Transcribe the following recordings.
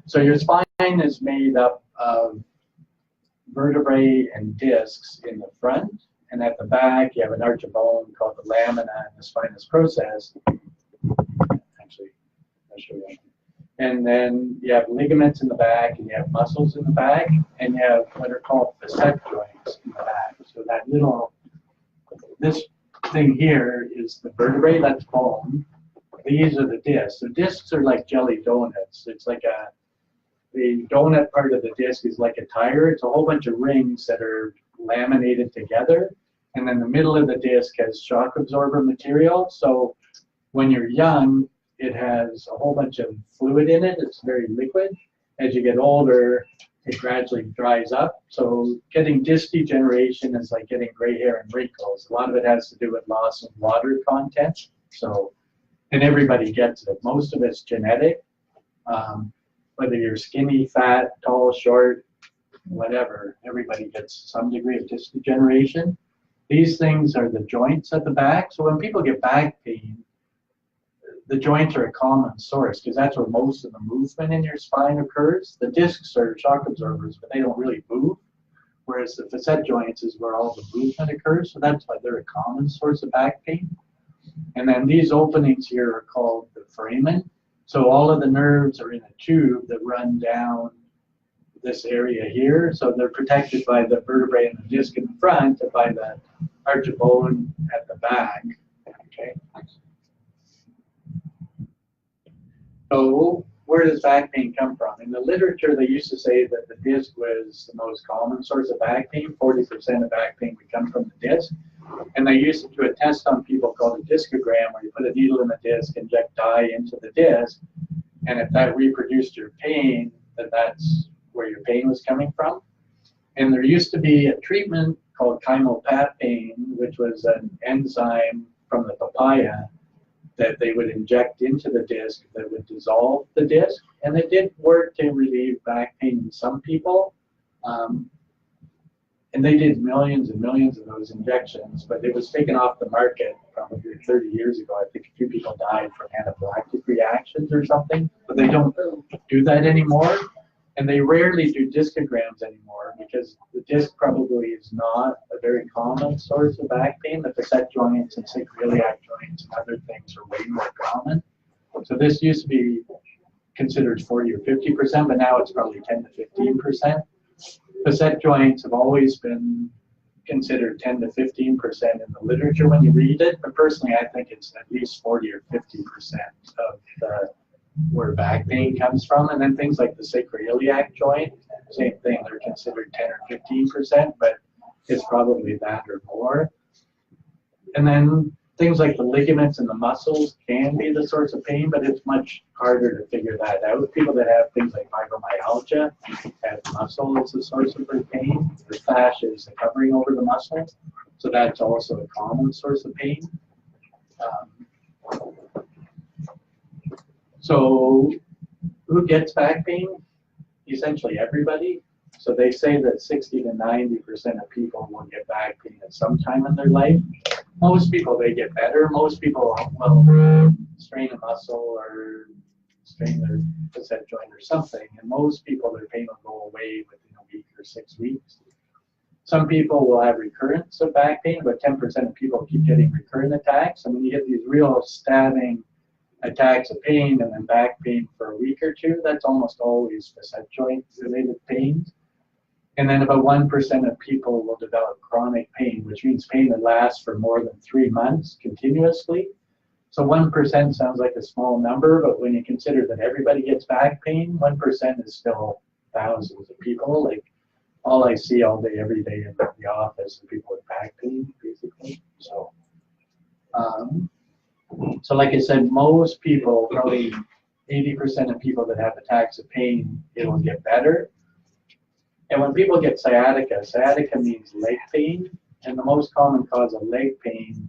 So your spine is made up of vertebrae and discs in the front, and at the back you have an arch of bone called the lamina and the spinous process. Actually, I'll show you. And then you have ligaments in the back, and you have muscles in the back, and you have what are called facet joints in the back. So that this thing here is the vertebrae, that's bone. These are the discs. So discs are like jelly donuts. It's like the donut part of the disc is like a tire. It's a whole bunch of rings that are laminated together. And then the middle of the disc has shock absorber material. So when you're young, it has a whole bunch of fluid in it. It's very liquid. As you get older, it gradually dries up. So getting disc degeneration is like getting gray hair and wrinkles. A lot of it has to do with loss of water content. So, and everybody gets it. Most of it's genetic. Whether you're skinny, fat, tall, short, whatever, everybody gets some degree of disc degeneration. These things are the joints at the back. So when people get back pain, the joints are a common source because that's where most of the movement in your spine occurs. The discs are shock absorbers, but they don't really move, whereas the facet joints is where all the movement occurs. So that's why they're a common source of back pain. And then these openings here are called the foramen. So all of the nerves are in a tube that run down this area here. So they're protected by the vertebrae and the disc in the front and by the arch of bone at the back. Okay. So where does back pain come from? In the literature, they used to say that the disc was the most common source of back pain. 40% of back pain would come from the disc. And they used to do a test on people called a discogram, where you put a needle in the disc, inject dye into the disc, and if that reproduced your pain, that's where your pain was coming from. And there used to be a treatment called chymopatane, which was an enzyme from the papaya that they would inject into the disc that would dissolve the disc. And it did work to relieve back pain in some people. And they did millions and millions of those injections, but it was taken off the market probably 30 years ago. I think a few people died from anaphylactic reactions or something, but they don't do that anymore. And they rarely do discograms anymore because the disc probably is not a very common source of back pain. The facet joints and sacroiliac joints and other things are way more common. So this used to be considered 40 or 50%, but now it's probably 10 to 15%. Facet joints have always been considered 10 to 15% in the literature when you read it, but personally I think it's at least 40 or 50% of where back pain comes from. And then things like the sacroiliac joint, same thing, they're considered 10 or 15%, but it's probably that or more. And then things like the ligaments and the muscles can be the source of pain, but it's much harder to figure that out. People that have things like fibromyalgia have muscle as a source of their pain. The fascia is the covering over the muscle, so that's also a common source of pain. So who gets back pain? Essentially everybody. So they say that 60 to 90% of people will get back pain at some time in their life. Most people, they get better. Most people will strain a muscle or strain their facet joint or something. And most people, their pain will go away within a week or 6 weeks. Some people will have recurrence of back pain, but 10% of people keep getting recurrent attacks. And when you get these real stabbing attacks of pain and then back pain for a week or two, that's almost always facet joint related pains. And then about 1% of people will develop chronic pain, which means pain that lasts for more than 3 months continuously. So 1% sounds like a small number, but when you consider that everybody gets back pain, 1% is still thousands of people. Like all I see all day, every day in the office is people with back pain, basically. So, so like I said, most people, probably 80% of people that have attacks of pain, it'll get better. And when people get sciatica, sciatica means leg pain, and the most common cause of leg pain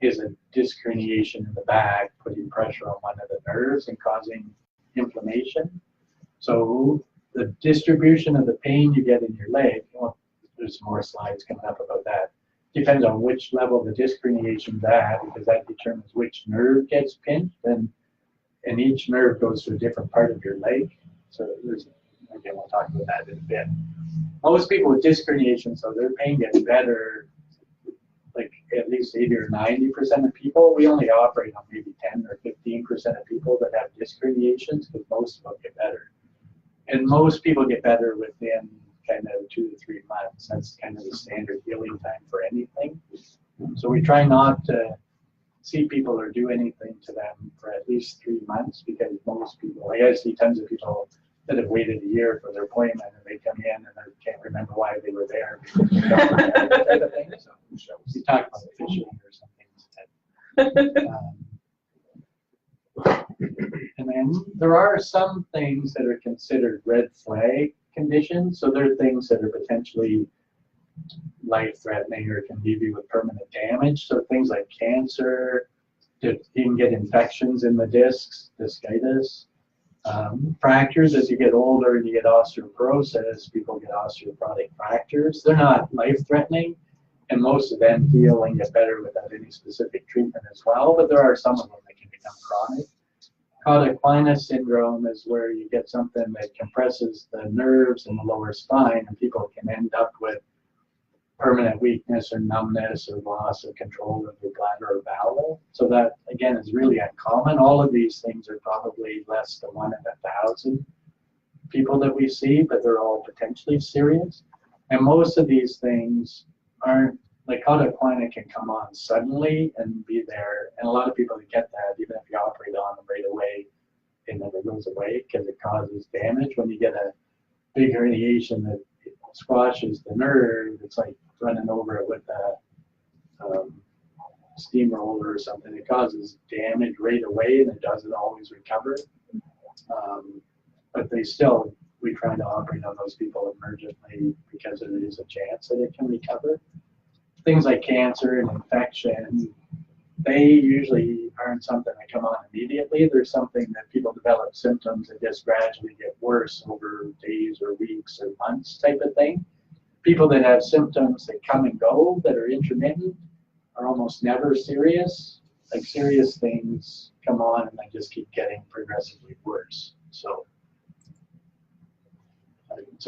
is a disc herniation in the back, putting pressure on one of the nerves and causing inflammation. So the distribution of the pain you get in your leg, well, there's more slides coming up about that, depends on which level the disc herniation is at, because that determines which nerve gets pinched. And and each nerve goes to a different part of your leg. So there's, again, we'll talk about that in a bit. Most people with disc herniation, so their pain gets better, like at least 80 or 90% of people. We only operate on maybe 10 or 15% of people that have disc herniations, because most of them get better. And most people get better within kind of 2 to 3 months. That's kind of the standard healing time for anything. So we try not to see people or do anything to them for at least 3 months, because most people, like I see tons of people that have waited a year for their appointment, and they come in and they can't remember why they were there, because they don't remember that type of thing. So we talk about fishing or something instead. And then there are some things that are considered red flag conditions. So there are things that are potentially life-threatening or can leave you with permanent damage. So things like cancer, you can get infections in the discs, discitis. Fractures, as you get older and you get osteoporosis, people get osteoporotic fractures. They're not life-threatening, and most of them heal and get better without any specific treatment as well, but there are some of them that can become chronic. Cauda equina syndrome is where you get something that compresses the nerves in the lower spine, and people can end up with permanent weakness or numbness or loss of control of their bladder or bowel. So that, again, is really uncommon. All of these things are probably less than 1 in 1,000 people that we see, but they're all potentially serious. And most of these things aren't, like cauda equina can come on suddenly and be there. And a lot of people that get that, even if you operate on them right away, it never goes away because it causes damage. When you get a big herniation that squashes the nerve, it's like running over it with a steamroller or something. It causes damage right away, and it doesn't always recover. But we try to operate on those people emergently because there is a chance that it can recover. Things like cancer and infection, they usually aren't something that come on immediately. There's something that people develop symptoms that just gradually get worse over days or weeks or months type of thing. People that have symptoms that come and go, that are intermittent, are almost never serious. Like serious things come on and they just keep getting progressively worse. So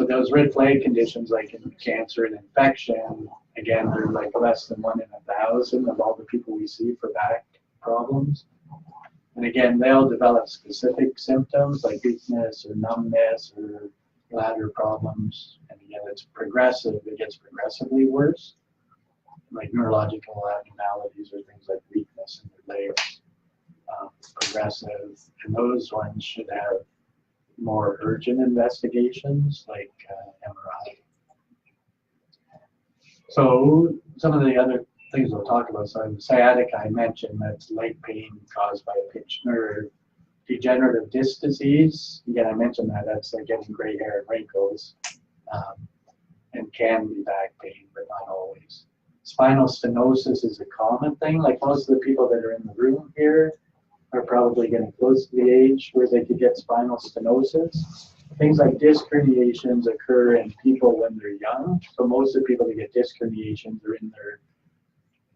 those red flag conditions like in cancer and infection, again, they're like less than 1 in 1,000 of all the people we see for back problems. And again, they'll develop specific symptoms like weakness or numbness or bladder problems. And again, it's progressive. It gets progressively worse, like neurological abnormalities or things like weakness in their legs. Progressive, and those ones should have more urgent investigations like MRI. So some of the other things we'll talk about, so sciatica I mentioned, that's leg pain caused by a pinched nerve. Degenerative disc disease, again I mentioned that's like getting gray hair and wrinkles, and can be back pain, but not always. Spinal stenosis is a common thing, like most of the people that are in the room here are probably getting close to the age where they could get spinal stenosis. Things like disc herniations occur in people when they're young. So most of the people that get disc herniations are in their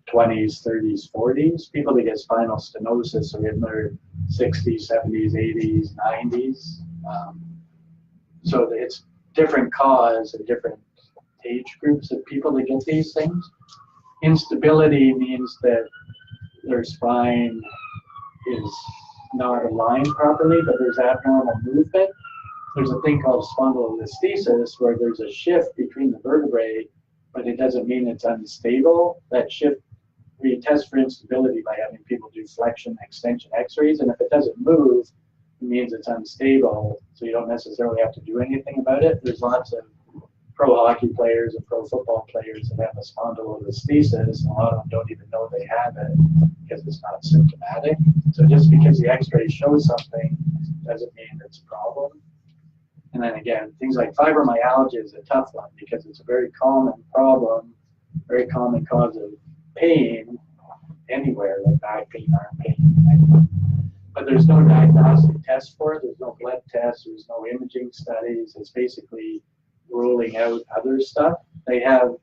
20s, 30s, 40s. People that get spinal stenosis are in their 60s, 70s, 80s, 90s. So it's different cause and different age groups of people that get these things. Instability means that their spine is not aligned properly, but there's abnormal movement. There's a thing called spondylolisthesis where there's a shift between the vertebrae, but it doesn't mean it's unstable. That shift, we test for instability by having people do flexion extension x-rays, and if it doesn't move, it means it's unstable, so you don't necessarily have to do anything about it. There's lots of pro hockey players and pro football players that have a spondylolisthesis, and a lot of them don't even know they have it because it's not symptomatic. So just because the x-ray shows something doesn't mean it's a problem. And then again, things like fibromyalgia is a tough one because it's a very common problem, very common cause of pain anywhere, like back pain, arm pain. But there's no diagnostic test for it. There's no blood tests. There's no imaging studies. It's basically ruling out other stuff. They have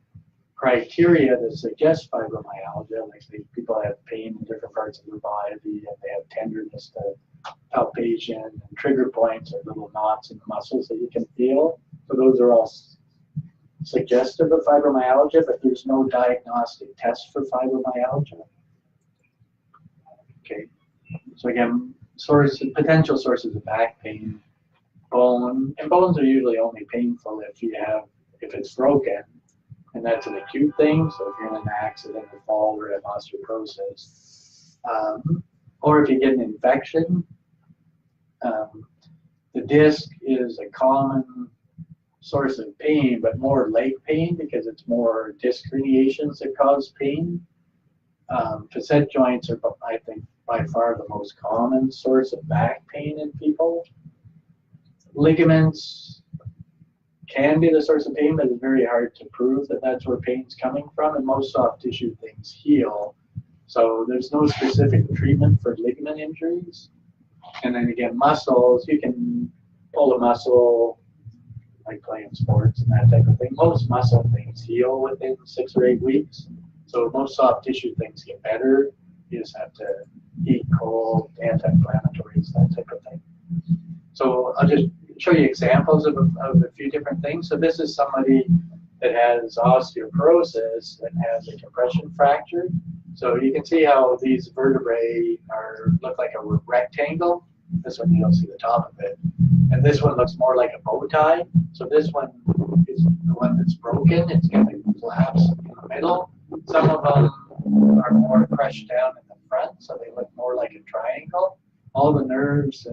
criteria that suggest fibromyalgia, like people have pain in different parts of their body, and they have tenderness to palpation, and trigger points are little knots in the muscles that you can feel. So those are all suggestive of fibromyalgia, but there's no diagnostic test for fibromyalgia. Okay, so again, potential sources of back pain, bone, and bones are usually only painful if it's broken, and that's an acute thing. So if you're in an accident or fall or have osteoporosis, or if you get an infection, the disc is a common source of pain, but more leg pain because it's more disc herniations that cause pain. Facet joints are, I think, by far the most common source of back pain in people. Ligaments can be the source of pain, but it's very hard to prove that that's where pain's coming from, and most soft tissue things heal. So there's no specific treatment for ligament injuries. And then again, muscles, you can pull a muscle, like playing sports and that type of thing. Most muscle things heal within 6 or 8 weeks. So most soft tissue things get better. You just have to heat, cold, anti-inflammatories, that type of thing. So I'll just show you examples of a few different things. So this is somebody that has osteoporosis and has a compression fracture. So you can see how these vertebrae look like a rectangle. This one you don't see the top of it. And this one looks more like a bow tie. So this one is the one that's broken. It's going to collapse in the middle. Some of them are more crushed down in the front, so they look more like a triangle. All the nerves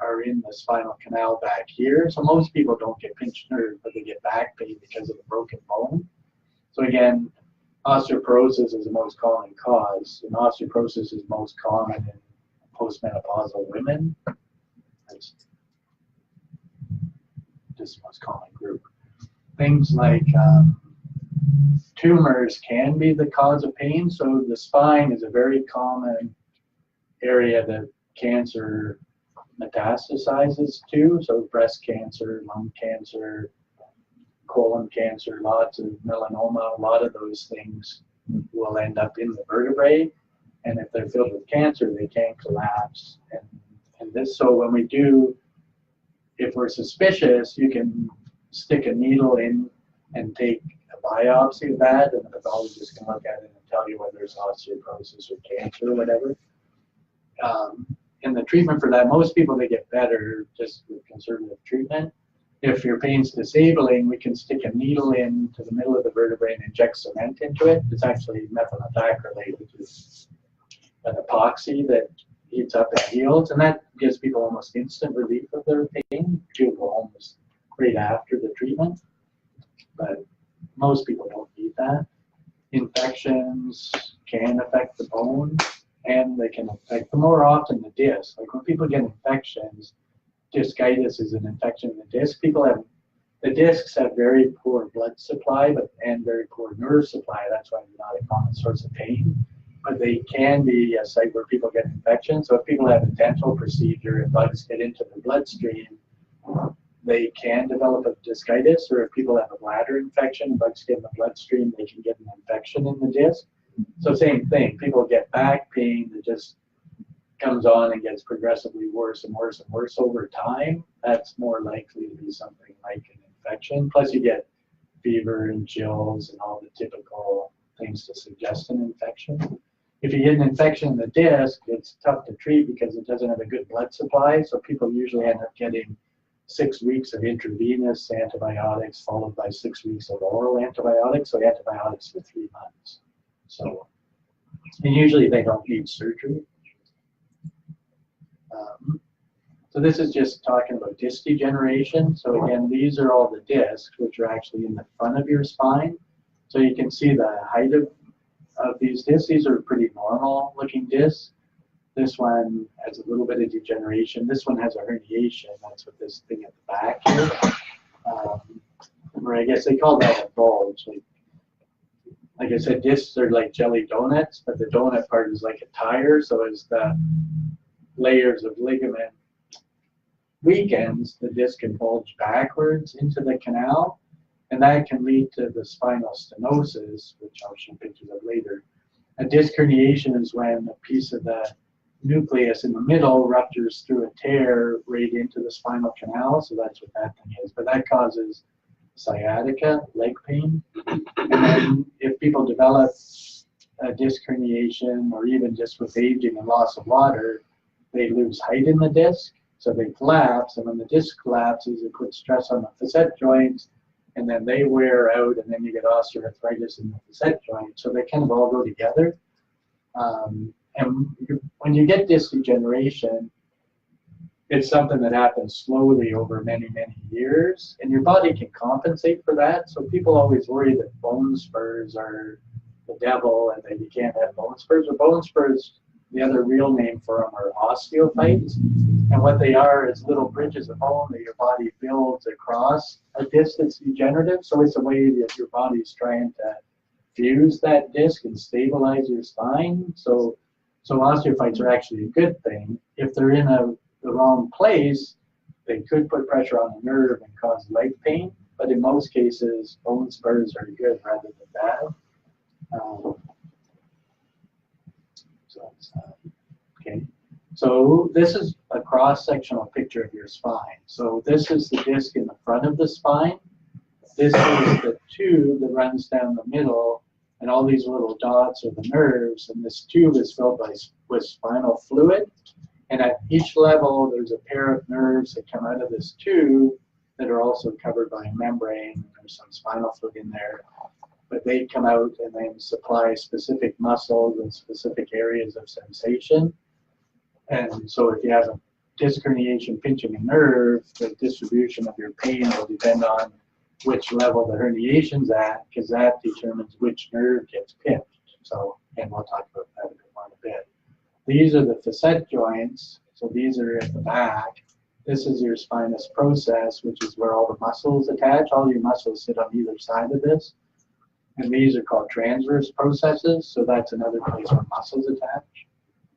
are in the spinal canal back here. So most people don't get pinched nerve, but they get back pain because of the broken bone. So again, osteoporosis is the most common cause, and osteoporosis is most common in postmenopausal women. That's just the most common group. Things like tumors can be the cause of pain. So the spine is a very common area that cancer metastasizes to. So breast cancer, lung cancer, colon cancer, lots of melanoma, a lot of those things will end up in the vertebrae. And if they're filled with cancer, they can collapse. And this, so when we do, if we're suspicious, you can stick a needle in and take a biopsy of that, and the pathologist can look at it and tell you whether it's osteoporosis or cancer or whatever. And the treatment for that, most people, they get better just with conservative treatment. If your pain's disabling, we can stick a needle into the middle of the vertebrae and inject cement into it. It's actually methylmethacrylate, which is an epoxy that heats up and heals, and that gives people almost instant relief of their pain. People go almost right after the treatment, but most people don't need that. Infections can affect the bone, and they can affect, more often, the disc. Like when people get infections, discitis is an infection in the disc. The discs have very poor blood supply and very poor nerve supply. That's why they're not a common source of pain. But they can be a site where people get infections. So if people have a dental procedure and bugs get into the bloodstream, they can develop a discitis. Or if people have a bladder infection, bugs get in the bloodstream, they can get an infection in the disc. So same thing, people get back pain that just comes on and gets progressively worse and worse and worse over time. That's more likely to be something like an infection. Plus you get fever and chills and all the typical things to suggest an infection. If you get an infection in the disc, it's tough to treat because it doesn't have a good blood supply. So people usually end up getting 6 weeks of intravenous antibiotics followed by 6 weeks of oral antibiotics. So antibiotics for 3 months. So, and usually they don't need surgery. So this is just talking about disc degeneration. So again, these are all the discs, which are actually in the front of your spine. So you can see the height of these discs. These are pretty normal looking discs. This one has a little bit of degeneration. This one has a herniation. That's what this thing at the back here. Or I guess they call that a bulge. Like I said, discs are like jelly donuts, but the donut part is like a tire. So as the layers of ligament weakens, the disc can bulge backwards into the canal. And that can lead to the spinal stenosis, which I'll show pictures of later. A disc herniation is when a piece of the nucleus in the middle ruptures through a tear right into the spinal canal, so that's what that thing is. But that causes sciatica, leg pain. And then if people develop a disc herniation, or even just with aging and loss of water, they lose height in the disc, so they collapse, and when the disc collapses, it puts stress on the facet joints, and then they wear out, and then you get osteoarthritis in the facet joint. So they kind of all go together. And when you get disc degeneration, it's something that happens slowly over many, many years, and your body can compensate for that. So people always worry that bone spurs are the devil and that you can't have bone spurs. But bone spurs, the other real name for them are osteophytes. And what they are is little bridges of bone that your body builds across a disc that's degenerative. So it's a way that your body's trying to fuse that disc and stabilize your spine. So osteophytes are actually a good thing. If they're in the wrong place, they could put pressure on the nerve and cause leg pain. But in most cases, bone spurs are good rather than bad. Okay. So this is a cross-sectional picture of your spine. So this is the disc in the front of the spine. This is the tube that runs down the middle, and all these little dots are the nerves, and this tube is filled with spinal fluid. And at each level, there's a pair of nerves that come out of this tube that are also covered by a membrane. There's some spinal fluid in there. But they come out and then supply specific muscles and specific areas of sensation. And so if you have a disc herniation pinching a nerve, the distribution of your pain will depend on which level the herniation's at, because that determines which nerve gets pinched. So, and we'll talk about that a bit more in a bit. These are the facet joints, so these are at the back. This is your spinous process, which is where all the muscles attach. All your muscles sit on either side of this. And these are called transverse processes, so that's another place where muscles attach.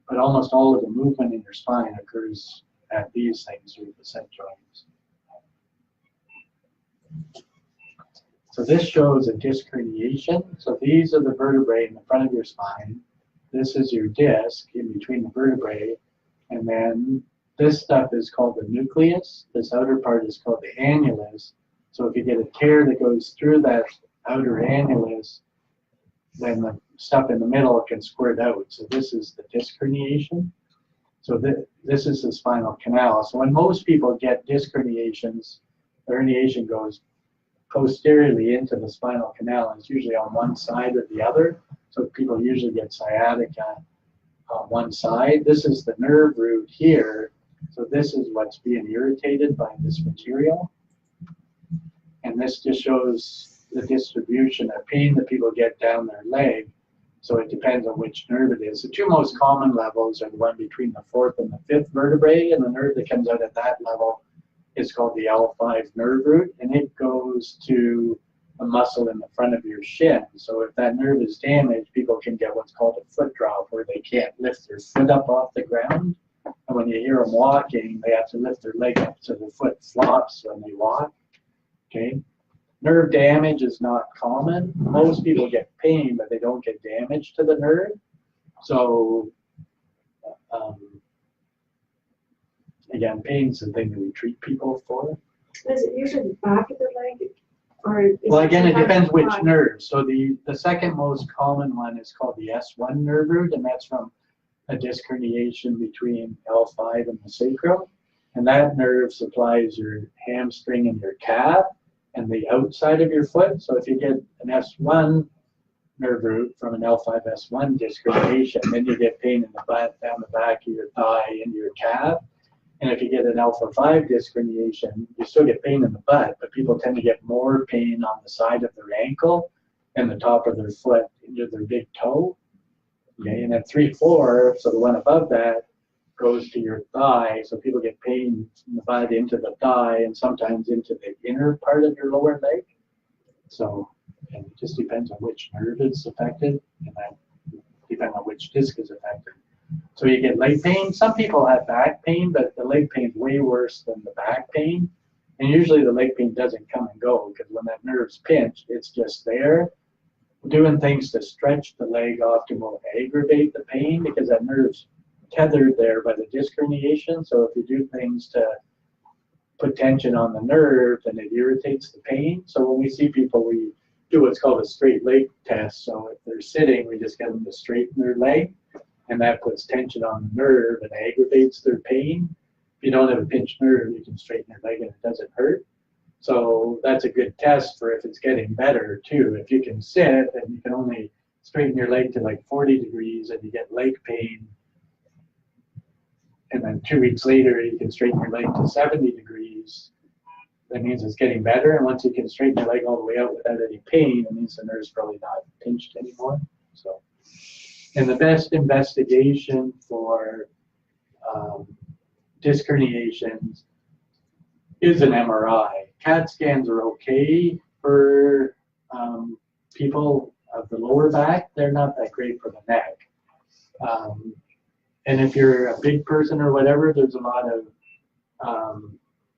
But almost all of the movement in your spine occurs at these things, or the facet joints. So this shows a disc herniation. So these are the vertebrae in the front of your spine. This is your disc in between the vertebrae. And then this stuff is called the nucleus. This outer part is called the annulus. So if you get a tear that goes through that outer annulus, then the stuff in the middle can squirt out. So this is the disc herniation. So this is the spinal canal. So when most people get disc herniations, the herniation goes posteriorly into the spinal canal, and it's usually on one side or the other. So people usually get sciatica on one side. This is the nerve root here. So this is what's being irritated by this material. And this just shows the distribution of pain that people get down their leg. So it depends on which nerve it is. The two most common levels are the one between the fourth and the fifth vertebrae, and the nerve that comes out at that level is called the L5 nerve root, and it goes to a muscle in the front of your shin. So if that nerve is damaged, people can get what's called a foot drop, where they can't lift their foot up off the ground. And when you hear them walking, they have to lift their leg up so the foot flops when they walk. Okay. Nerve damage is not common. Most people get pain, but they don't get damage to the nerve. So, again, pain's the thing that we treat people for. Is it usually the back of the leg? Or well, again, it depends which nerve. So the second most common one is called the S1 nerve root, and that's from a disc herniation between L5 and the sacrum. And that nerve supplies your hamstring and your calf and the outside of your foot. So if you get an S1 nerve root from an L5-S1 disc herniation, then you get pain in the butt, down the back of your thigh, into your calf. And if you get an Alpha-5 disc herniation, you still get pain in the butt, but people tend to get more pain on the side of their ankle and the top of their foot into their big toe. Okay, and at 3-4, so the one above that, goes to your thigh, so people get pain in the butt into the thigh and sometimes into the inner part of your lower leg. So, and it just depends on which nerve is affected, and that depends on which disc is affected. So you get leg pain. Some people have back pain, but the leg pain is way worse than the back pain. And usually the leg pain doesn't come and go, because when that nerve's pinched, it's just there. Doing things to stretch the leg often will aggravate the pain, because that nerve's tethered there by the disc herniation. So if you do things to put tension on the nerve, then it irritates the pain. So when we see people, we do what's called a straight leg test. So if they're sitting, we just get them to straighten their leg, and that puts tension on the nerve and aggravates their pain. If you don't have a pinched nerve, you can straighten your leg and it doesn't hurt. So that's a good test for if it's getting better too. If you can sit and you can only straighten your leg to like 40 degrees and you get leg pain, and then 2 weeks later you can straighten your leg to 70 degrees, that means it's getting better. And once you can straighten your leg all the way out without any pain, it means the nerve's probably not pinched anymore. So, and the best investigation for disc herniations is an MRI. CAT scans are okay for people of the lower back. They're not that great for the neck. And if you're a big person or whatever, there's a lot of,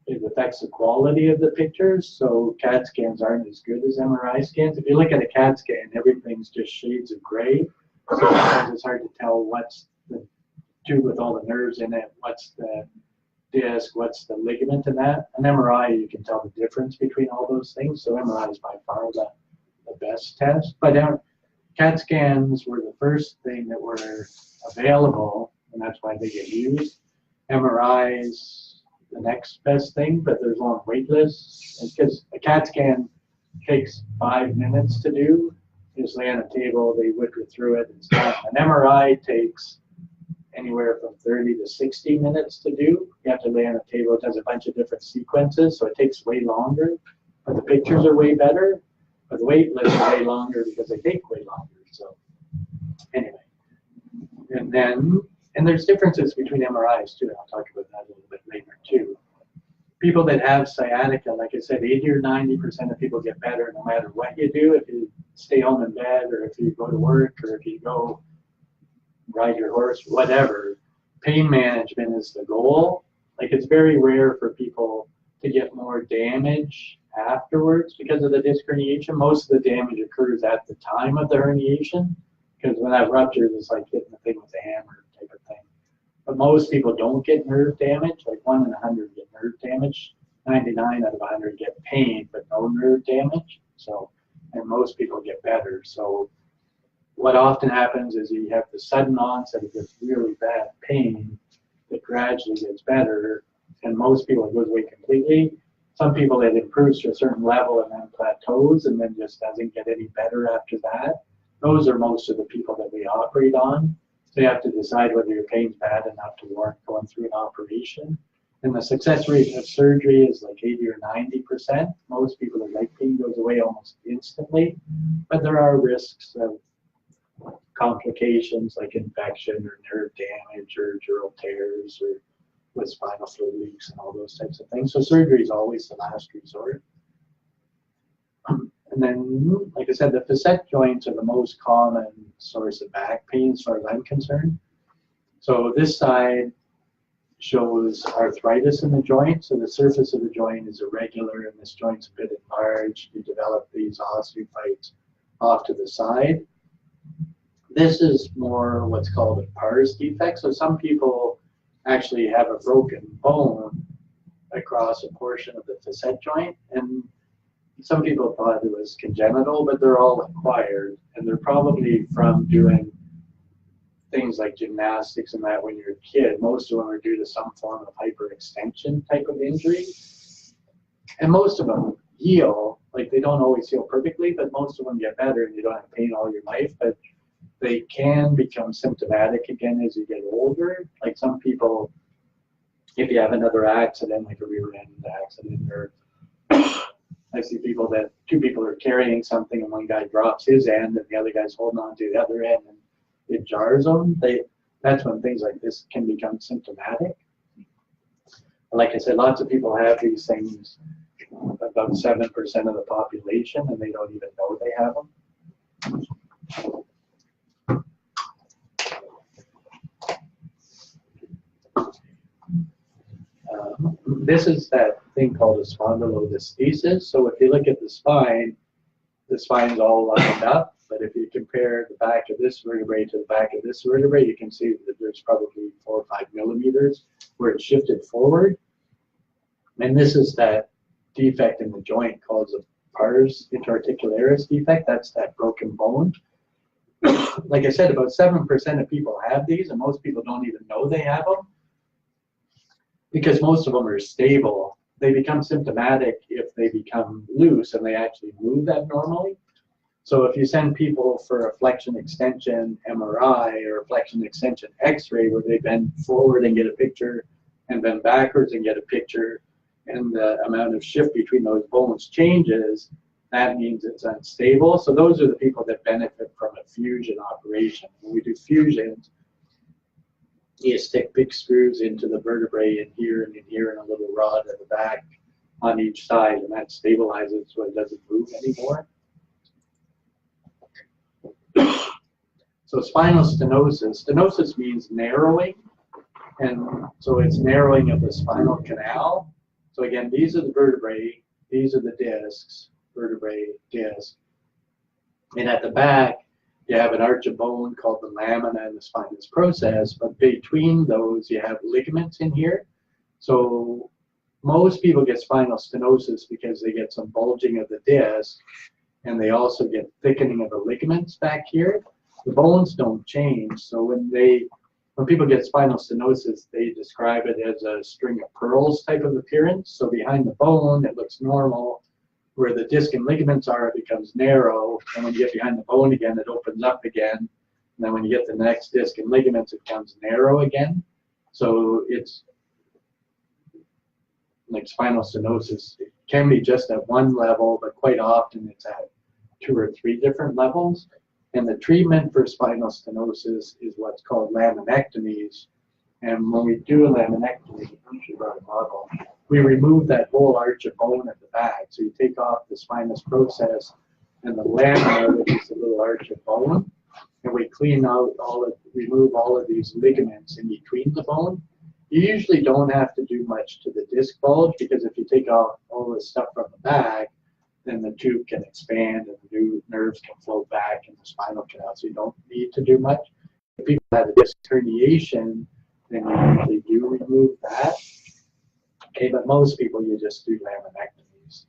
it affects the quality of the pictures. So CAT scans aren't as good as MRI scans. If you look at a CAT scan, everything's just shades of gray. So sometimes it's hard to tell what's the tube with all the nerves in it, what's the disc, what's the ligament in that. An MRI, you can tell the difference between all those things. So MRI is by far the best test. But CAT scans were the first thing that were available, and that's why they get used. MRIs, the next best thing, but there's long wait lists. Because a CAT scan takes 5 minutes to do. You just lay on a table, they whicker through it, it's done. An MRI takes anywhere from 30 to 60 minutes to do. You have to lay on a table. It has a bunch of different sequences, so it takes way longer. But the pictures are way better. But the wait lists are way longer because they take way longer. So anyway, and there's differences between MRIs too. And I'll talk about that a little bit later too. People that have sciatica, like I said, 80 or 90% of people get better no matter what you do. If you stay home in bed, or if you go to work, or if you go ride your horse, whatever. Pain management is the goal. Like, it's very rare for people to get more damage afterwards because of the disc herniation. Most of the damage occurs at the time of the herniation, because when that ruptures, it's like hitting the thing with a hammer type of thing. But most people don't get nerve damage. Like 1 in 100 get nerve damage. 99 out of 100 get pain, but no nerve damage. So, and most people get better. So what often happens is you have the sudden onset of this really bad pain that gradually gets better, and most people it goes away completely. Some people it improves to a certain level and then plateaus and then just doesn't get any better after that. Those are most of the people that we operate on. So you have to decide whether your pain's bad enough to warrant going through an operation. And the success rate of surgery is like 80 or 90%. Most people, their leg pain goes away almost instantly, but there are risks of complications like infection or nerve damage or dural tears or with spinal fluid leaks and all those types of things. So surgery is always the last resort. And then, like I said, the facet joints are the most common source of back pain as far as I'm concerned. So this side shows arthritis in the joint. So the surface of the joint is irregular and this joint's a bit enlarged. You develop these osteophytes off to the side. This is more what's called a pars defect. So some people actually have a broken bone across a portion of the facet joint, and some people thought it was congenital, but they're all acquired, and they're probably from doing things like gymnastics and that when you're a kid. Most of them are due to some form of hyperextension type of injury, and most of them heal. Like, they don't always heal perfectly, but most of them get better and you don't have pain all your life. But they can become symptomatic again as you get older. Like some people, if you have another accident, like a rear end accident, or I see people that 2 people are carrying something and one guy drops his end and the other guy's holding on to the other end and it jars them. That's when things like this can become symptomatic. Like I said, lots of people have these things, about 7% of the population, and they don't even know they have them. This is that thing called a spondylolisthesis. So if you look at the spine's all lined up, but if you compare the back of this vertebrae to the back of this vertebrae, you can see that there's probably 4 or 5 millimeters where it's shifted forward. And this is that defect in the joint called the pars interarticularis defect. That's that broken bone. Like I said, about 7% of people have these, and most people don't even know they have them because most of them are stable. They become symptomatic if they become loose and they actually move abnormally. So if you send people for a flexion extension MRI or a flexion extension X-ray where they bend forward and get a picture and bend backwards and get a picture, and the amount of shift between those bones changes, that means it's unstable. So those are the people that benefit from a fusion operation. When we do fusions, you stick big screws into the vertebrae in here and a little rod at the back on each side, and that stabilizes so it doesn't move anymore. So spinal stenosis. Stenosis means narrowing, and so it's narrowing of the spinal canal. So again, these are the vertebrae, these are the discs, vertebrae, disc. And at the back, you have an arch of bone called the lamina and the spinous process, but between those, you have ligaments in here. So most people get spinal stenosis because they get some bulging of the disc, and they also get thickening of the ligaments back here. The bones don't change, so when people get spinal stenosis, they describe it as a string of pearls type of appearance. So behind the bone, it looks normal. Where the disc and ligaments are, it becomes narrow. And when you get behind the bone again, it opens up again. And then when you get the next disc and ligaments, it becomes narrow again. So it's like spinal stenosis. It can be just at one level, but quite often it's at 2 or 3 different levels. And the treatment for spinal stenosis is what's called laminectomies. And when we do a laminectomy, we remove that whole arch of bone at the back. So you take off the spinous process and the lamina, which is the little arch of bone, and we remove all of these ligaments in between the bone. You usually don't have to do much to the disc bulge, because if you take off all the stuff from the back, then the tube can expand and the new nerves can flow back in the spinal canal, so you don't need to do much. If people have a disc herniation, then you usually do remove that. Okay, but most people, you just do laminectomies.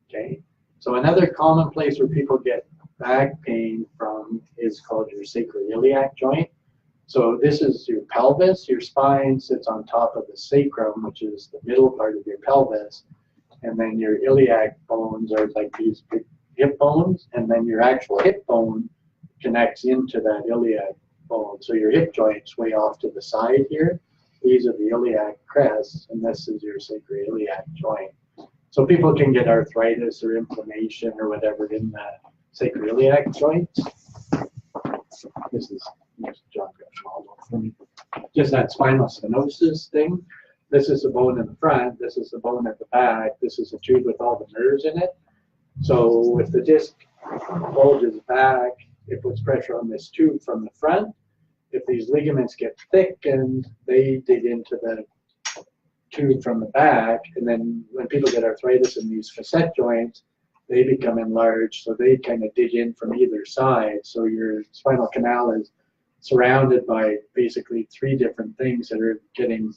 Okay, so another common place where people get back pain from is called your sacroiliac joint. So this is your pelvis. Your spine sits on top of the sacrum, which is the middle part of your pelvis. And then your iliac bones are like these big hip bones, and then your actual hip bone connects into that iliac bone. So your hip joint's way off to the side here. These are the iliac crests, and this is your sacroiliac joint. So people can get arthritis or inflammation or whatever in the sacroiliac joints. This is John for me. Just that spinal stenosis thing. This is the bone in the front, this is the bone at the back, this is a tube with all the nerves in it. So if the disc bulges back, it puts pressure on this tube from the front. If these ligaments get thickened, they dig into the tube from the back, and then when people get arthritis in these facet joints, they become enlarged, so they kind of dig in from either side. So your spinal canal is surrounded by basically 3 different things that are getting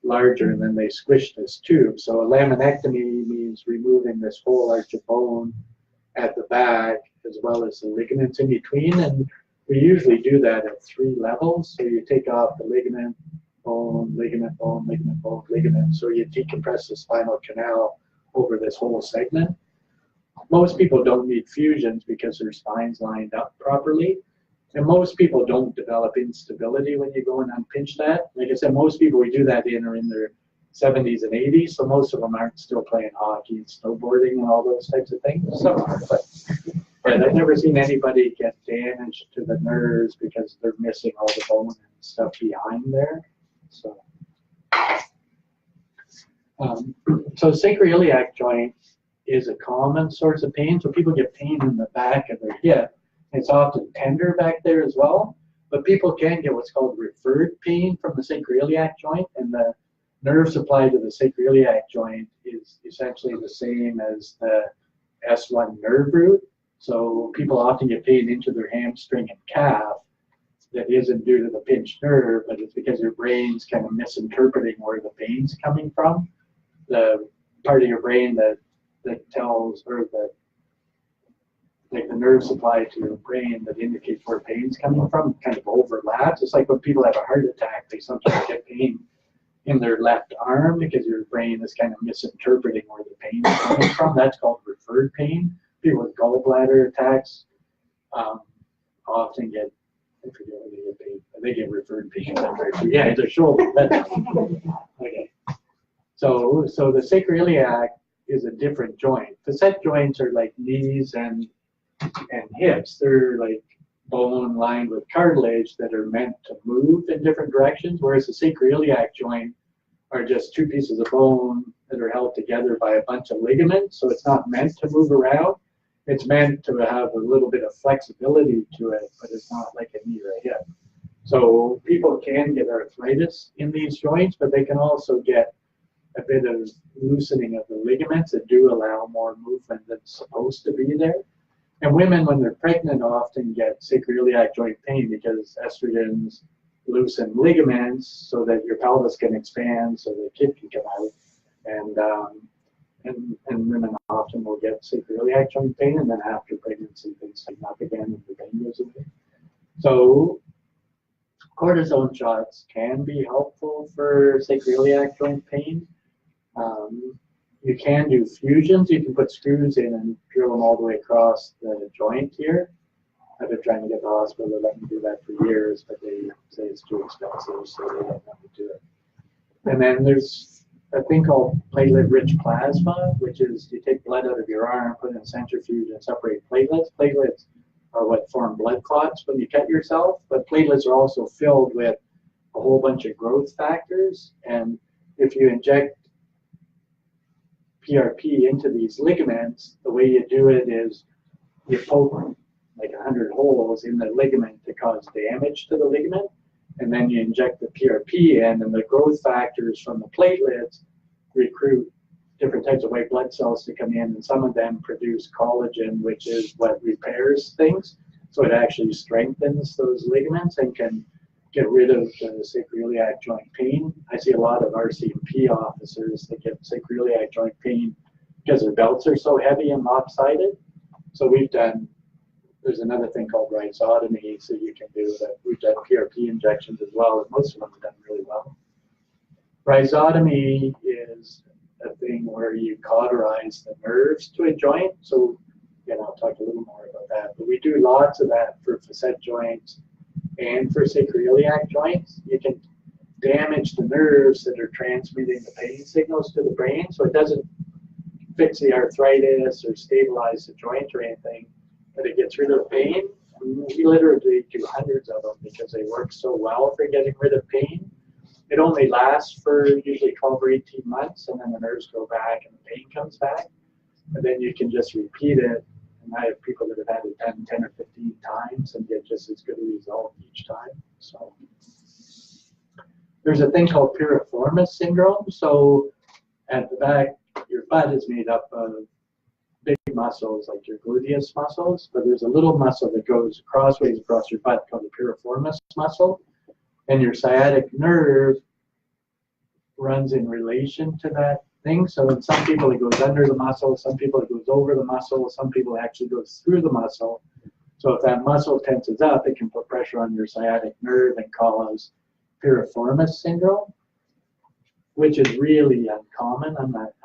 larger, and then they squish this tube. So a laminectomy means removing this whole arch of bone at the back, as well as the ligaments in between, and we usually do that at 3 levels. So you take off the ligament, bone, ligament, bone, ligament, bone, ligament. So you decompress the spinal canal over this whole segment. Most people don't need fusions because their spine's lined up properly. And most people don't develop instability when you go and unpinch that. Like I said, most people we do that in are in their 70s and 80s, so most of them aren't still playing hockey and snowboarding and all those types of things. But I've never seen anybody get damage to the nerves because they're missing all the bone and stuff behind there. So, so sacroiliac joint is a common source of pain. So people get pain in the back of their hip. It's often tender back there as well. But people can get what's called referred pain from the sacroiliac joint, and the nerve supply to the sacroiliac joint is essentially the same as the S1 nerve root. So people often get pain into their hamstring and calf that isn't due to the pinched nerve, but it's because your brain's kind of misinterpreting where the pain's coming from. The part of your brain that tells, or that, like the nerve supply to your brain that indicates where pain's coming from kind of overlaps. It's like when people have a heart attack, they sometimes get pain in their left arm because your brain is kind of misinterpreting where the pain is coming from. That's called referred pain. People with gallbladder attacks often get, I forget what they get pain, but they get referred pain. Yeah, their shoulder. Okay. So the sacroiliac is a different joint. Facet joints are like knees and hips. They're like bone lined with cartilage that are meant to move in different directions, whereas the sacroiliac joint are just two pieces of bone that are held together by a bunch of ligaments. So it's not meant to move around. It's meant to have a little bit of flexibility to it, but it's not like a knee or a hip. So people can get arthritis in these joints, but they can also get a bit of loosening of the ligaments that do allow more movement that's supposed to be there. And women, when they're pregnant, often get sacroiliac joint pain because estrogens loosen ligaments so that your pelvis can expand, so the kid can come out. And women often will get sacroiliac joint pain, and then after pregnancy, things tighten up again and the pain goes away. So cortisone shots can be helpful for sacroiliac joint pain. You can do fusions. You can put screws in and drill them all the way across the joint here. I've been trying to get the hospital to let me do that for years, but they say it's too expensive, so they don't let me do it. And then there's a thing called platelet-rich plasma, which is you take blood out of your arm, put it in a centrifuge, and separate platelets. Platelets are what form blood clots when you cut yourself, but platelets are also filled with a whole bunch of growth factors. And if you inject PRP into these ligaments, the way you do it is you poke like 100 holes in the ligament to cause damage to the ligament, and then you inject the PRP in, and the growth factors from the platelets recruit different types of white blood cells to come in, and some of them produce collagen, which is what repairs things. So it actually strengthens those ligaments and can get rid of the sacroiliac joint pain. I see a lot of RCMP officers that get sacroiliac joint pain because their belts are so heavy and lopsided. So there's another thing called rhizotomy, so you can do that. We've done PRP injections as well, and most of them have done really well. Rhizotomy is a thing where you cauterize the nerves to a joint. So again, I'll talk a little more about that, but we do lots of that for facet joints and for sacroiliac joints. You can damage the nerves that are transmitting the pain signals to the brain, so it doesn't fix the arthritis or stabilize the joint or anything, but it gets rid of the pain. And we literally do hundreds of them because they work so well for getting rid of pain. It only lasts for usually 12 or 18 months, and then the nerves go back and the pain comes back. And then you can just repeat it. And I have people that have had it 10 or 15 times and get just as good a result each time. So there's a thing called piriformis syndrome. So at the back, your butt is made up of big muscles like your gluteus muscles, but there's a little muscle that goes crossways across your butt called the piriformis muscle. And your sciatic nerve runs in relation to that thing. So in some people it goes under the muscle, some people it goes over the muscle, some people it actually goes through the muscle. So if that muscle tenses up, it can put pressure on your sciatic nerve and cause piriformis syndrome, which is really uncommon.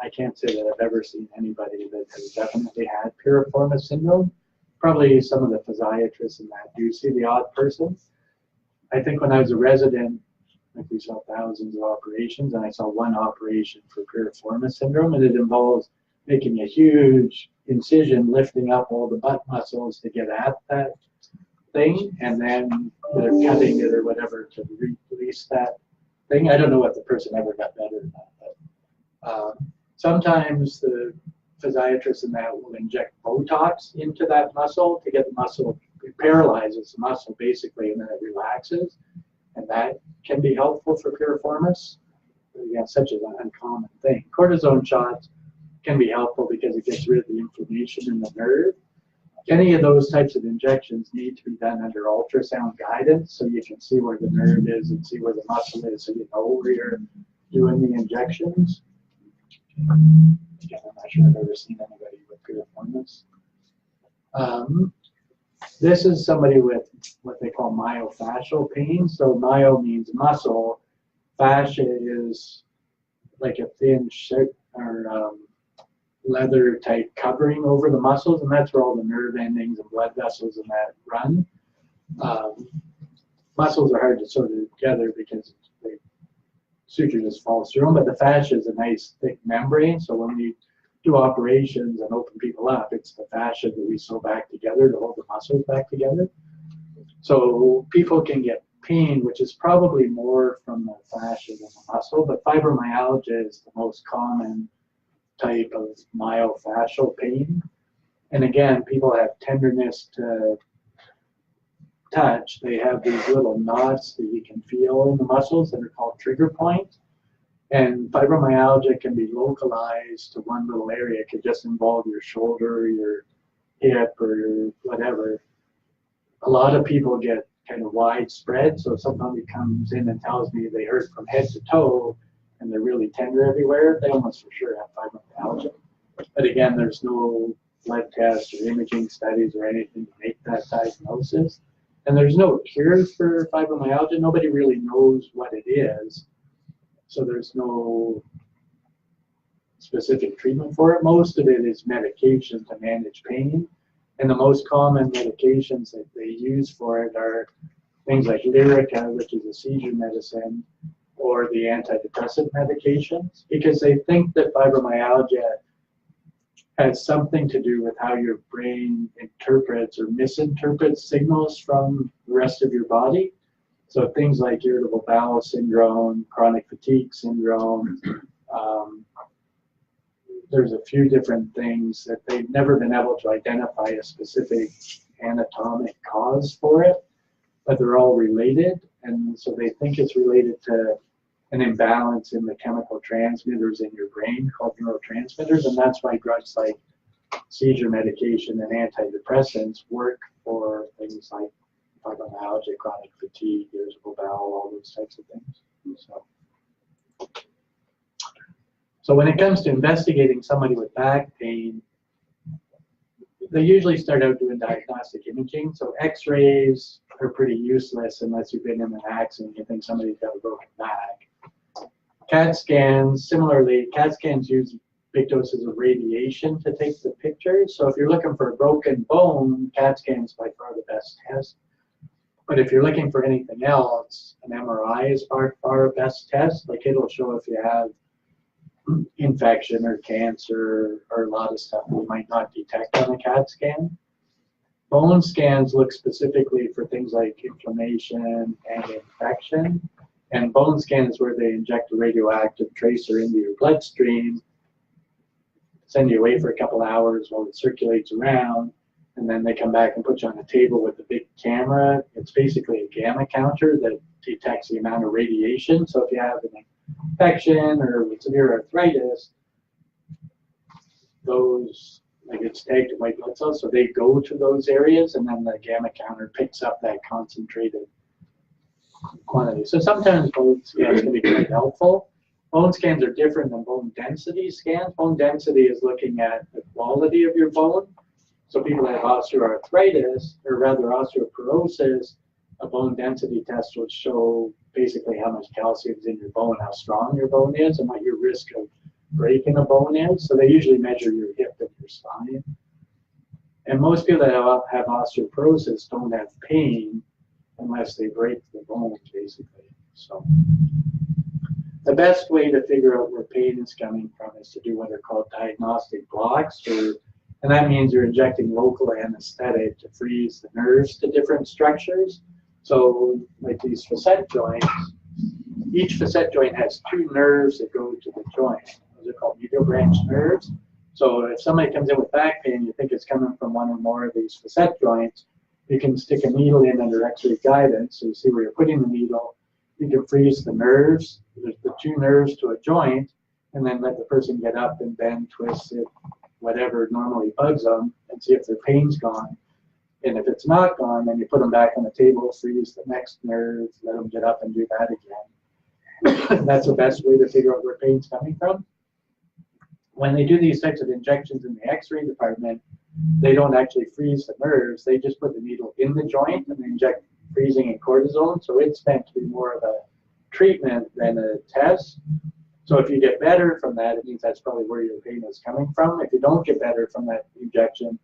I can't say that I've ever seen anybody that has definitely had piriformis syndrome. Probably some of the physiatrists in that do see the odd person. I think when I was a resident, like we saw thousands of operations, and I saw one operation for piriformis syndrome, and it involves making a huge incision, lifting up all the butt muscles to get at that thing, and then either cutting it or whatever to release that thing. I don't know if the person ever got better or not, but sometimes the physiatrist in that will inject Botox into that muscle to get the muscle paralyzes the muscle basically, and then it relaxes, and that can be helpful for piriformis. Again, such an uncommon thing. Cortisone shots can be helpful because it gets rid of the inflammation in the nerve. Any of those types of injections need to be done under ultrasound guidance, so you can see where the nerve is and see where the muscle is, so you know where you're doing the injections. Again, I'm not sure I've ever seen anybody with piriformis. This is somebody with what they call myofascial pain. So myo means muscle. Fascia is like a thin leather type covering over the muscles, and that's where all the nerve endings and blood vessels and that run. Muscles are hard to sort of together because the suture just falls through them, but the fascia is a nice thick membrane, so when we do operations and open people up, it's the fascia that we sew back together to hold the muscles back together. So people can get pain, which is probably more from the fascia than the muscle, but fibromyalgia is the most common type of myofascial pain. And again, people have tenderness to touch. They have these little knots that you can feel in the muscles that are called trigger points. And fibromyalgia can be localized to one little area. It could just involve your shoulder, your hip, or your whatever. A lot of people get kind of widespread. So if somebody comes in and tells me they hurt from head to toe and they're really tender everywhere, they almost for sure have fibromyalgia. But again, there's no blood tests or imaging studies or anything to make that diagnosis. And there's no cure for fibromyalgia. Nobody really knows what it is. So there's no specific treatment for it. Most of it is medication to manage pain. And the most common medications that they use for it are things like Lyrica, which is a seizure medicine, or the antidepressant medications, because they think that fibromyalgia has something to do with how your brain interprets or misinterprets signals from the rest of your body. So things like irritable bowel syndrome, chronic fatigue syndrome, there's a few different things that they've never been able to identify a specific anatomic cause for it, but they're all related. And so they think it's related to an imbalance in the chemical transmitters in your brain called neurotransmitters. And that's why drugs like seizure medication and antidepressants work for things like fibromyalgia, chronic fatigue, irritable bowel, all those types of things. So when it comes to investigating somebody with back pain, they usually start out doing diagnostic imaging. So x-rays are pretty useless unless you've been in an accident and you think somebody's got a broken back. CAT scans, similarly, CAT scans use big doses of radiation to take the pictures. So if you're looking for a broken bone, CAT scan is by far the best test. But if you're looking for anything else, an MRI is by far best test. Like it'll show if you have infection or cancer or a lot of stuff we might not detect on a CAT scan. Bone scans look specifically for things like inflammation and infection. And bone scan is where they inject a radioactive tracer into your bloodstream, send you away for a couple hours while it circulates around, and then they come back and put you on a table with a big camera. It's basically a gamma counter that detects the amount of radiation. So if you have an infection or severe arthritis, those, like it's tagged to white blood cells, so they go to those areas, and then the gamma counter picks up that concentrated quantity. So sometimes bone scans can be quite helpful. Bone scans are different than bone density scans. Bone density is looking at the quality of your bone. So people that have osteoarthritis, or rather osteoporosis, a bone density test will show basically how much calcium is in your bone, how strong your bone is, and what your risk of breaking a bone is. So they usually measure your hip and your spine. And most people that have osteoporosis don't have pain unless they break the bone, basically. So the best way to figure out where pain is coming from is to do what are called diagnostic blocks, and that means you're injecting local anesthetic to freeze the nerves to different structures. So like these facet joints, each facet joint has two nerves that go to the joint. Those are called medial branch nerves. So if somebody comes in with back pain, you think it's coming from one or more of these facet joints, You can stick a needle in under X-ray guidance, so you see where you're putting the needle. You can freeze the nerves, the two nerves to a joint, and then let the person get up and bend, twist it, whatever normally bugs them, and see if their pain's gone. And if it's not gone, then you put them back on the table, freeze the next nerve, let them get up and do that again. That's the best way to figure out where pain's coming from. When they do these types of injections in the X-ray department, they don't actually freeze the nerves. They just put the needle in the joint and inject freezing and cortisone. So it's meant to be more of a treatment than a test. So if you get better from that, it means that's probably where your pain is coming from. If you don't get better from that injection,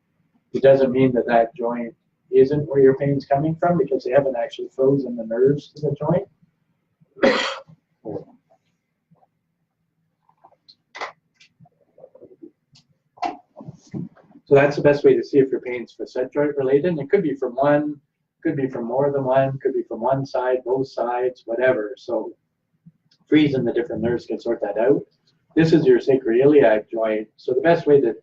it doesn't mean that that joint isn't where your pain's coming from, because they haven't actually frozen the nerves to the joint. So that's the best way to see if your pain's facet joint related. And it could be from one, could be from more than one, could be from one side, both sides, whatever. So freezing the different nerves can sort that out. This is your sacroiliac joint. So the best way to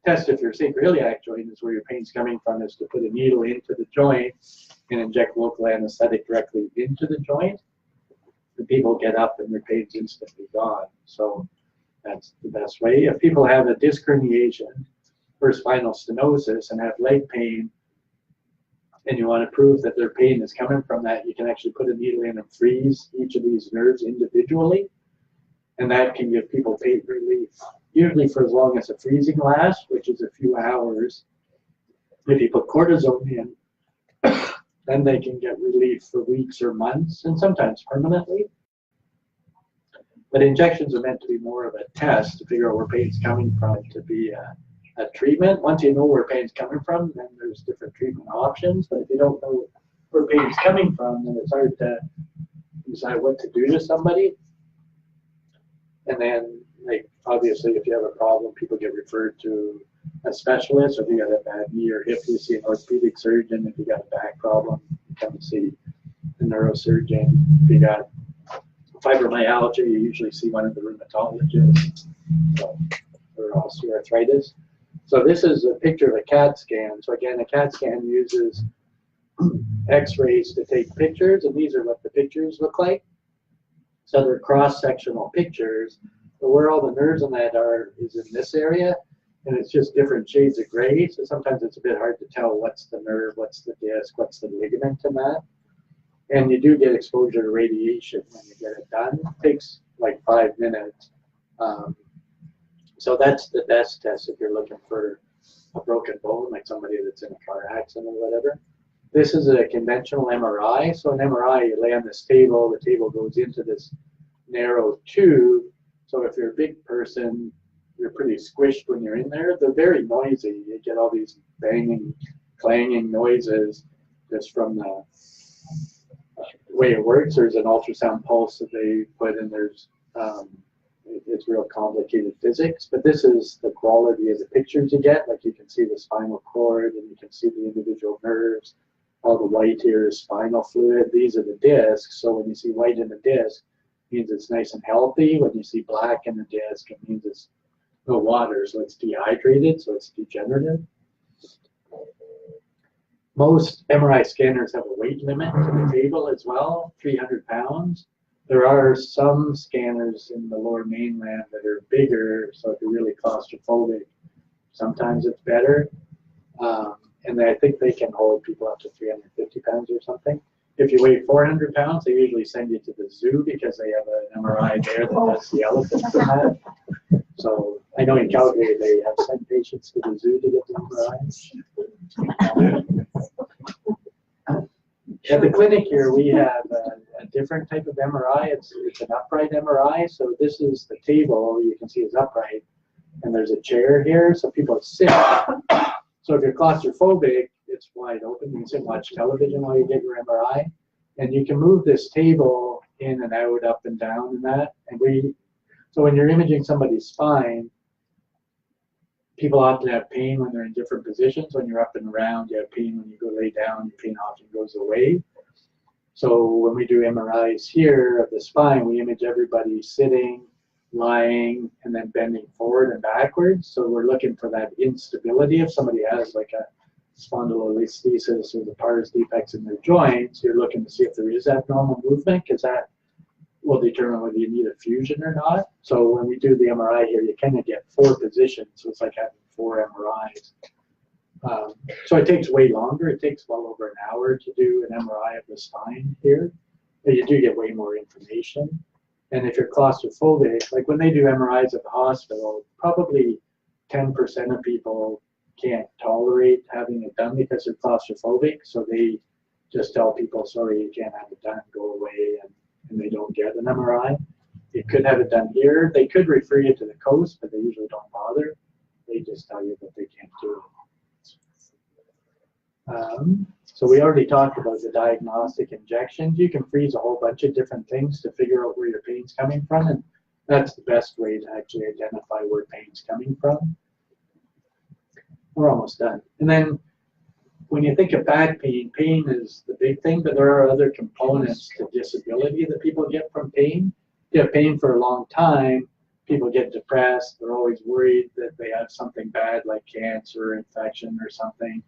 test if your sacroiliac joint is where your pain's coming from is to put a needle into the joint and inject local anesthetic directly into the joint. The people get up and their pain's instantly gone. So that's the best way. If people have a disc herniation or spinal stenosis and have leg pain, and you want to prove that their pain is coming from that, you can actually put a needle in and freeze each of these nerves individually, and that can give people pain relief, usually for as long as the freezing lasts, which is a few hours. If you put cortisone in, then they can get relief for weeks or months, and sometimes permanently. But injections are meant to be more of a test to figure out where pain's coming from, to be a treatment. Once you know where pain's coming from, then there's different treatment options. But if you don't know where pain's coming from, then it's hard to decide what to do to somebody. And then, like, obviously, if you have a problem, people get referred to a specialist. Or if you got a bad knee or hip, you see an orthopedic surgeon. If you got a back problem, you come and see a neurosurgeon. If you got fibromyalgia, you usually see one of the rheumatologists, or osteoarthritis. So this is a picture of a CAT scan. So again, a CAT scan uses X-rays to take pictures, and these are what the pictures look like. So they're cross-sectional pictures, but where all the nerves on that are is in this area, and it's just different shades of gray. So sometimes it's a bit hard to tell what's the nerve, what's the disc, what's the ligament in that. And you do get exposure to radiation when you get it done. It takes like 5 minutes. So that's the best test if you're looking for a broken bone, like somebody that's in a car accident or whatever. This is a conventional MRI. So an MRI, you lay on this table, the table goes into this narrow tube. So if you're a big person, you're pretty squished when you're in there. They're very noisy. You get all these banging, clanging noises just from the way it works. There's an ultrasound pulse that they put in. There's it's real complicated physics, but this is the quality of the pictures you get. Like you can see the spinal cord, and you can see the individual nerves. All the white here is spinal fluid. These are the discs. So when you see white in the disc, it means it's nice and healthy. When you see black in the disc, it means it's no water, so it's dehydrated, so it's degenerative. Most MRI scanners have a weight limit to the table as well, 300 pounds. There are some scanners in the lower mainland that are bigger, so if you're really claustrophobic, sometimes it's better. And I think they can hold people up to 350 pounds or something. If you weigh 400 pounds, they usually send you to the zoo because they have an MRI there that has the elephants in that. So I know in Calgary they have sent patients to the zoo to get the MRI. At the clinic here, we have a different type of MRI. It's an upright MRI. So this is the table. You can see it's upright. And there's a chair here, so people sit. So if you're claustrophobic, it's wide open. You can sit and watch television while you get your MRI. And you can move this table in and out, up and down and that. So when you're imaging somebody's spine, people often have pain when they're in different positions. When you're up and around, you have pain when you go lay down, your pain often goes away. So when we do MRIs here of the spine, we image everybody sitting, lying, and then bending forward and backwards. So we're looking for that instability. If somebody has like a spondylolisthesis or the pars defects in their joints, you're looking to see if there is abnormal movement, because that will determine whether you need a fusion or not. So when we do the MRI here, you kind of get 4 positions, so it's like having 4 MRIs. So it takes way longer. It takes well over an hour to do an MRI of the spine here, but you do get way more information. And if you're claustrophobic, like when they do MRIs at the hospital, probably 10% of people can't tolerate having it done because they're claustrophobic. So they just tell people, sorry, you can't have it done, go away, and they don't get an MRI. You could have it done here. They could refer you to the coast, but they usually don't bother. They just tell you that they can't do it. So we already talked about the diagnostic injections. You can freeze a whole bunch of different things to figure out where your pain's coming from, and that's the best way to actually identify where pain's coming from. We're almost done. And then when you think of back pain, pain is the big thing, but there are other components to disability that people get from pain. If you have pain for a long time, people get depressed. They're always worried that they have something bad like cancer, infection, or something.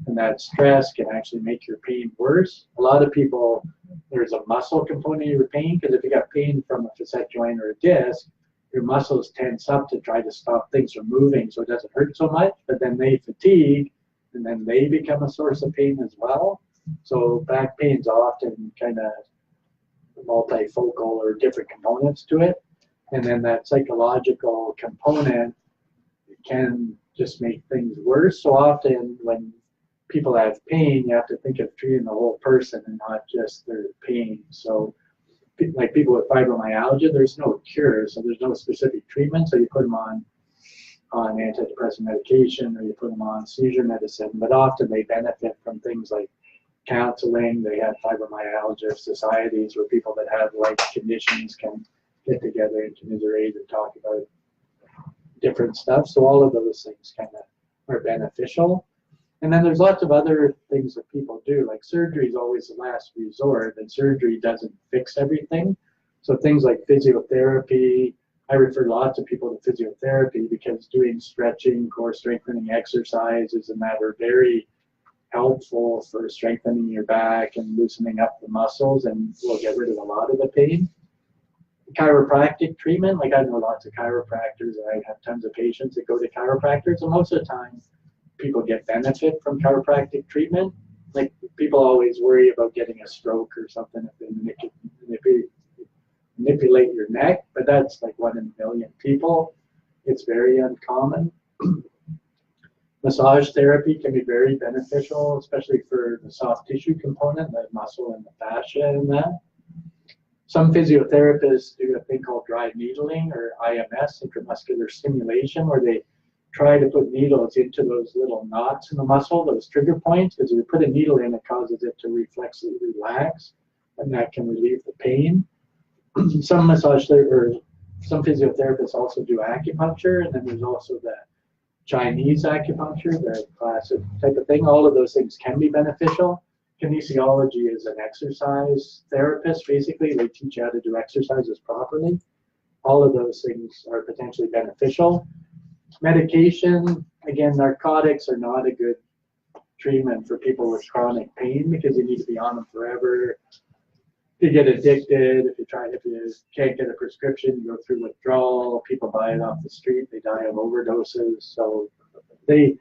And that stress can actually make your pain worse. A lot of people, there's a muscle component of your pain, because if you got pain from a facet joint or a disc, your muscles tense up to try to stop things from moving so it doesn't hurt so much, but then they fatigue, and then they become a source of pain as well. So back pain's often kind of multifocal or different components to it. And then that psychological component can just make things worse. So often when people have pain, you have to think of treating the whole person and not just their pain. So like people with fibromyalgia, there's no cure, so there's no specific treatment. So you put them on antidepressant medication, or you put them on seizure medicine, but often they benefit from things like counseling. They have fibromyalgia societies where people that have like conditions can get together and commiserate and talk about different stuff. So all of those things kind of are beneficial. And then there's lots of other things that people do, like surgery is always the last resort, and surgery doesn't fix everything. So things like physiotherapy, I refer lots of people to physiotherapy because doing stretching, core strengthening exercises, and that are very helpful for strengthening your back and loosening up the muscles, and will get rid of a lot of the pain. Chiropractic treatment, like I know lots of chiropractors, and I have tons of patients that go to chiropractors, and most of the time people get benefit from chiropractic treatment. Like people always worry about getting a stroke or something if they manipulate your neck, but that's like 1 in a million people. It's very uncommon. Massage therapy can be very beneficial, especially for the soft tissue component, the muscle and the fascia and that. Some physiotherapists do a thing called dry needling, or IMS, intramuscular stimulation, where they try to put needles into those little knots in the muscle, those trigger points, because if you put a needle in, it causes it to reflexively relax, and that can relieve the pain. Some physiotherapists also do acupuncture, and then there's also the Chinese acupuncture, the classic type of thing. All of those things can be beneficial. Kinesiology is an exercise therapist, basically. They teach you how to do exercises properly. All of those things are potentially beneficial. Medication, again, narcotics are not a good treatment for people with chronic pain because you need to be on them forever. You get addicted. If you can't get a prescription, you go through withdrawal. People buy it off the street. They die of overdoses. So the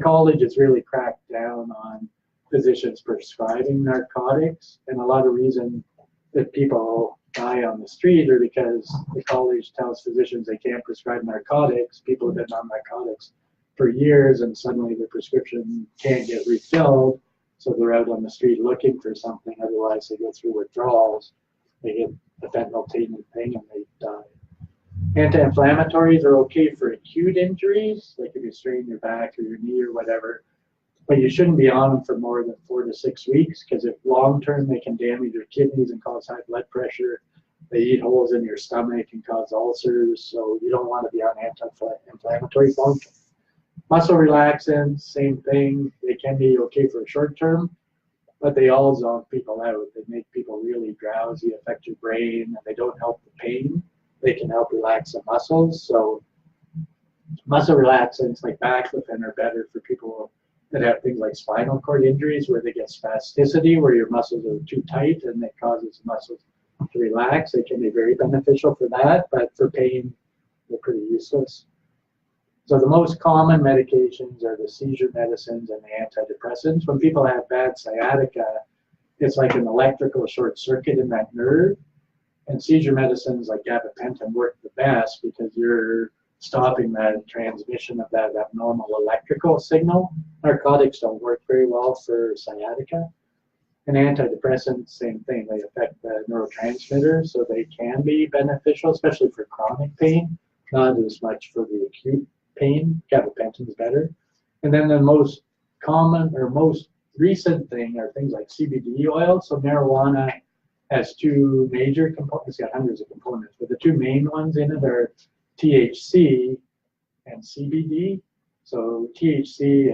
college has really cracked down on physicians prescribing narcotics, and a lot of reason that people die on the street are because the college tells physicians they can't prescribe narcotics. People have been on narcotics for years, and suddenly the prescription can't get refilled, so they're out on the street looking for something. Otherwise, they go through withdrawals. They get the fentanyl-tainted thing, and they die. Anti-inflammatories are okay for acute injuries, like if you strain your back or your knee or whatever, but you shouldn't be on them for more than 4 to 6 weeks, because if long-term, they can damage your kidneys and cause high blood pressure. They eat holes in your stomach and cause ulcers, so you don't want to be on anti-inflammatory function. Muscle relaxants, same thing. They can be okay for a short term, but they all zonk people out. They make people really drowsy, affect your brain, and they don't help the pain. They can help relax the muscles. So muscle relaxants like baclofen are better for people that have things like spinal cord injuries where they get spasticity, where your muscles are too tight and it causes the muscles to relax. They can be very beneficial for that, but for pain, they're pretty useless. So the most common medications are the seizure medicines and the antidepressants. When people have bad sciatica, it's like an electrical short circuit in that nerve. And seizure medicines like gabapentin work the best because you're stopping that transmission of that abnormal electrical signal. Narcotics don't work very well for sciatica. And antidepressants, same thing. They affect the neurotransmitters, so they can be beneficial, especially for chronic pain, not as much for the acute pain. Gabapentin is better. And then the most common or most recent thing are things like CBD oil. So marijuana has two major components. It's got hundreds of components, but the two main ones in it are THC and CBD. So THC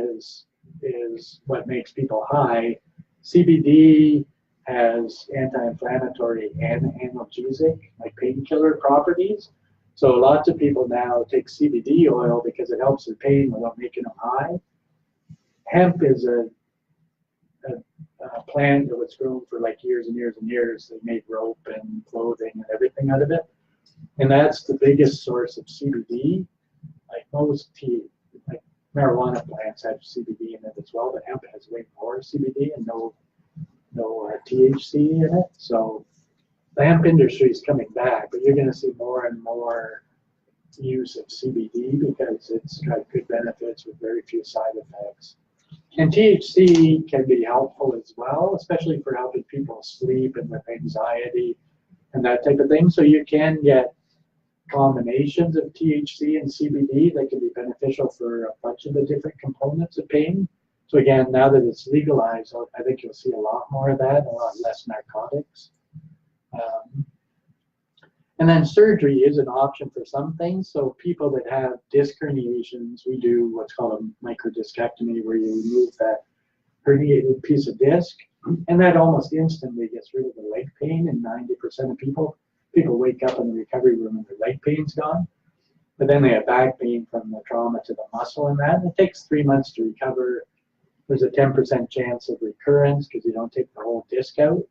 is what makes people high. CBD has anti-inflammatory and analgesic, like painkiller properties. So lots of people now take CBD oil because it helps their pain without making them high. Hemp is a plant that was grown for like years and years and years. They made rope and clothing and everything out of it. And that's the biggest source of CBD. Like most like marijuana plants have CBD in it as well, but hemp has way more CBD and no THC in it. So the hemp industry is coming back, but you're going to see more and more use of CBD because it's got good benefits with very few side effects. And THC can be helpful as well, especially for helping people sleep and with anxiety and that type of thing. So you can get combinations of THC and CBD that can be beneficial for a bunch of the different components of pain. So again, now that it's legalized, I think you'll see a lot more of that, a lot less narcotics. And then surgery is an option for some things. So people that have disc herniations, we do what's called a microdiscectomy, where you remove that herniated piece of disc, and that almost instantly gets rid of the leg pain in 90% of people. People wake up in the recovery room and their leg pain's gone, but then they have back pain from the trauma to the muscle and that. And it takes 3 months to recover. There's a 10% chance of recurrence because you don't take the whole disc out,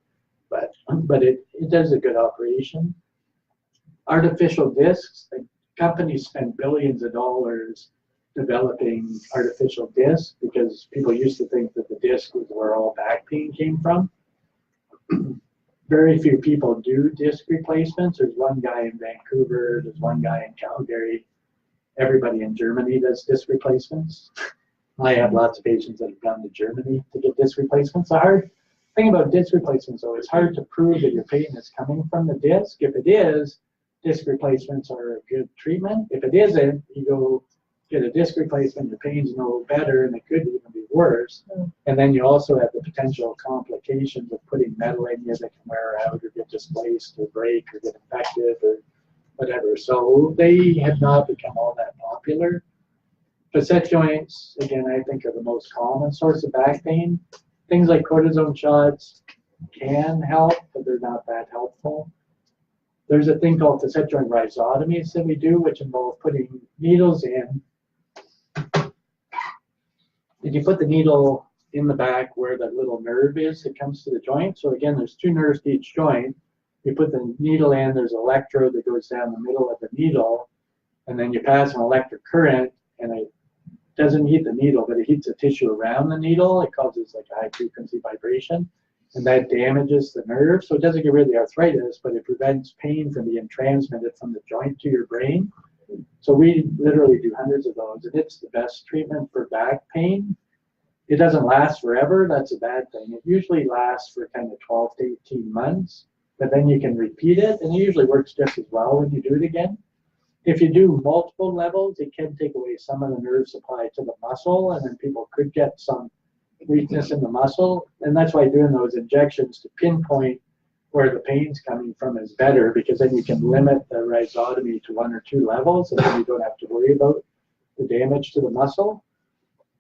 but it does a good operation. Artificial discs, the companies spend billions of dollars developing artificial discs because people used to think that the disc was where all back pain came from. Very few people do disc replacements. There's one guy in Vancouver, there's one guy in Calgary. Everybody in Germany does disc replacements. I have lots of patients that have gone to Germany to get disc replacements. The hard thing about disc replacements, though, it's hard to prove that your pain is coming from the disc. If it is, disc replacements are a good treatment. If it isn't, you go get a disc replacement, your pain's no better, and it could even be worse. And then you also have the potential complications of putting metal in you that can wear out or get displaced or break or get infected or whatever. So they have not become all that popular. Facet joints, again, I think are the most common source of back pain. Things like cortisone shots can help, but they're not that helpful. There's a thing called facet joint rhizotomies that we do, which involve putting needles in. And you put the needle in the back where that little nerve is that comes to the joint. So again, there's two nerves to each joint. You put the needle in, there's an electrode that goes down the middle of the needle, and then you pass an electric current, and it doesn't heat the needle, but it heats the tissue around the needle. It causes like a high frequency vibration, and that damages the nerve. So it doesn't get rid of the arthritis, but it prevents pain from being transmitted from the joint to your brain. So we literally do hundreds of those, and it's the best treatment for back pain. It doesn't last forever. That's a bad thing. It usually lasts for kind of 12 to 18 months, but then you can repeat it, and it usually works just as well when you do it again. If you do multiple levels, it can take away some of the nerve supply to the muscle, and then people could get some weakness in the muscle. And that's why doing those injections to pinpoint where the pain's coming from is better, because then you can limit the rhizotomy to 1 or 2 levels, and then you don't have to worry about the damage to the muscle.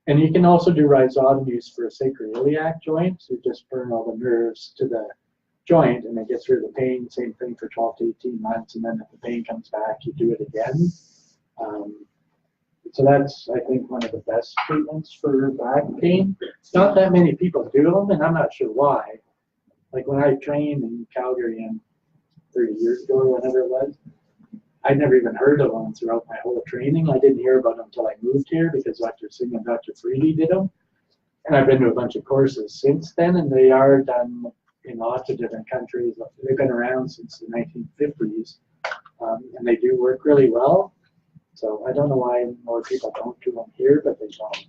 And you can also do rhizotomies for a sacroiliac joint. So you just burn all the nerves to the joint, and it gets rid of the pain. Same thing for 12 to 18 months, and then if the pain comes back, you do it again. So that's, I think, one of the best treatments for back pain. Not that many people do them, and I'm not sure why. Like when I trained in Calgary 30 years ago or whenever it was, I'd never even heard of them throughout my whole training. I didn't hear about them until I moved here because Dr. Singh and Dr. Freedy did them. And I've been to a bunch of courses since then, and they are done in lots of different countries. They've been around since the 1950s, and they do work really well. So I don't know why more people don't do them here, but they don't.